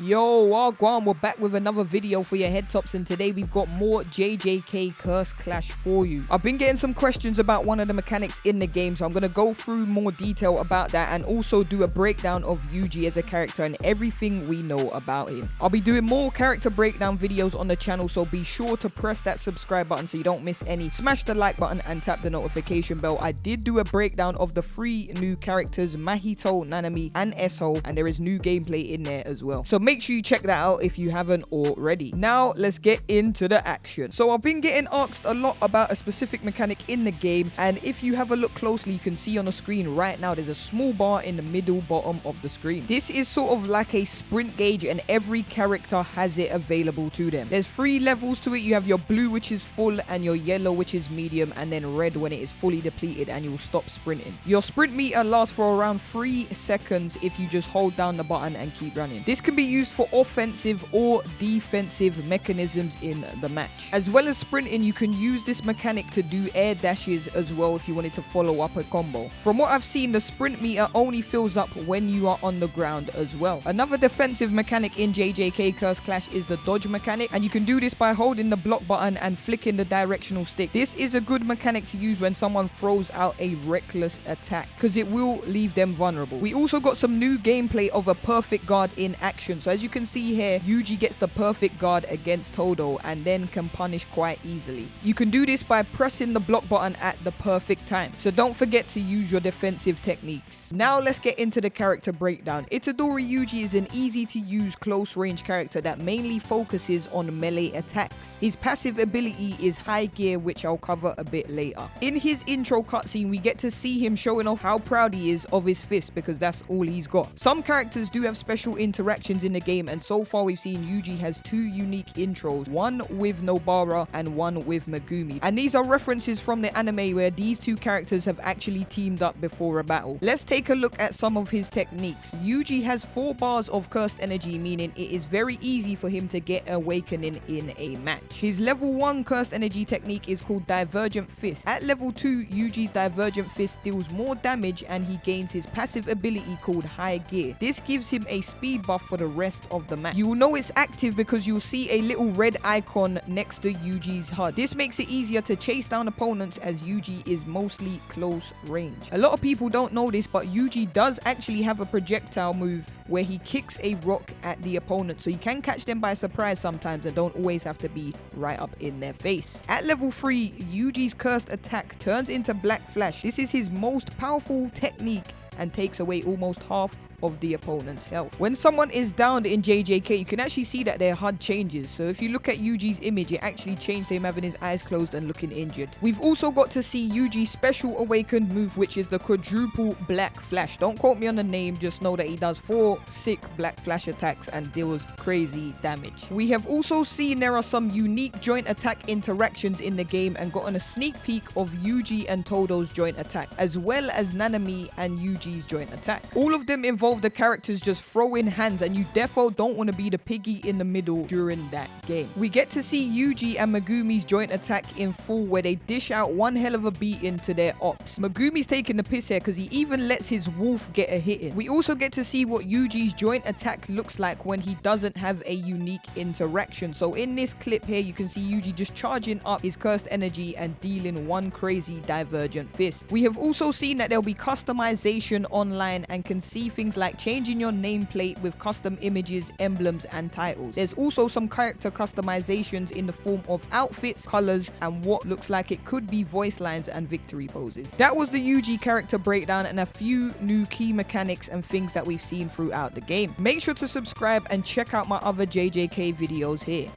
Yo, Wagwan, we're back with another video for your head tops, and today we've got more JJK Cursed Clash for you. I've been getting some questions about one of the mechanics in the game, so I'm going to go through more detail about that and also do a breakdown of Yuji as a character and everything we know about him. I'll be doing more character breakdown videos on the channel, so be sure to press that subscribe button so you don't miss any. Smash the like button and tap the notification bell. I did do a breakdown of the 3 new characters, Mahito, Nanami, and Esso, and there is new gameplay in there as well. So make sure you check that out if you haven't already. Now let's get into the action. So I've been getting asked a lot about a specific mechanic in the game, and if you have a look closely, you can see on the screen right now there's a small bar in the middle bottom of the screen. This is sort of like a sprint gauge, and every character has it available to them. There's 3 levels to it. You have your blue, which is full, and your yellow, which is medium, and then red when it is fully depleted and you'll stop sprinting. Your sprint meter lasts for around 3 seconds if you just hold down the button and keep running. This can be used for offensive or defensive mechanisms in the match. As well as sprinting, you can use this mechanic to do air dashes as well if you wanted to follow up a combo. From what I've seen, the sprint meter only fills up when you are on the ground as well. Another defensive mechanic in JJK Cursed Clash is the dodge mechanic, and you can do this by holding the block button and flicking the directional stick. This is a good mechanic to use when someone throws out a reckless attack, because it will leave them vulnerable. We also got some new gameplay of a perfect guard in action. So as you can see here, Yuji gets the perfect guard against Todo and then can punish quite easily. You can do this by pressing the block button at the perfect time, so don't forget to use your defensive techniques. Now let's get into the character breakdown. Itadori Yuji is an easy to use close range character that mainly focuses on melee attacks. His passive ability is high gear, which I'll cover a bit later. In his intro cutscene, we get to see him showing off how proud he is of his fist, because that's all he's got. Some characters do have special interactions in the game, and so far we've seen Yuji has 2 unique intros, one with Nobara and one with Megumi, and these are references from the anime where these 2 characters have actually teamed up before a battle. Let's take a look at some of his techniques. Yuji has 4 bars of cursed energy, meaning it is very easy for him to get awakening in a match. His level 1 cursed energy technique is called Divergent Fist. At level 2, Yuji's Divergent Fist deals more damage and he gains his passive ability called High Gear. This gives him a speed buff for the rest of the match. You will know it's active because you'll see a little red icon next to Yuji's HUD. This makes it easier to chase down opponents as Yuji is mostly close range. A lot of people don't know this, but Yuji does actually have a projectile move where he kicks a rock at the opponent, so you can catch them by surprise sometimes and don't always have to be right up in their face. At level 3, Yuji's cursed attack turns into Black Flash. This is his most powerful technique and takes away almost half of the opponent's health. When someone is downed in JJK, you can actually see that their HUD changes. So if you look at Yuji's image, it actually changed him having his eyes closed and looking injured. We've also got to see Yuji's special awakened move, which is the quadruple Black Flash. Don't quote me on the name, just know that he does 4 sick Black Flash attacks and deals crazy damage. We have also seen there are some unique joint attack interactions in the game and gotten a sneak peek of Yuji and Todo's joint attack, as well as Nanami and Yuji's joint attack. All of them involve the characters just throwing hands, and you defo don't want to be the piggy in the middle during that game. We get to see Yuji and Megumi's joint attack in full, where they dish out one hell of a beating to their ops. Megumi's taking the piss here because he even lets his wolf get a hit in. We also get to see what Yuji's joint attack looks like when he doesn't have a unique interaction. So in this clip here, you can see Yuji just charging up his cursed energy and dealing one crazy divergent fist. We have also seen that there'll be customization online and can see things like changing your nameplate with custom images, emblems, and titles. There's also some character customizations in the form of outfits, colors, and what looks like it could be voice lines and victory poses. That was the Yuji character breakdown and a few new key mechanics and things that we've seen throughout the game. Make sure to subscribe and check out my other JJK videos here.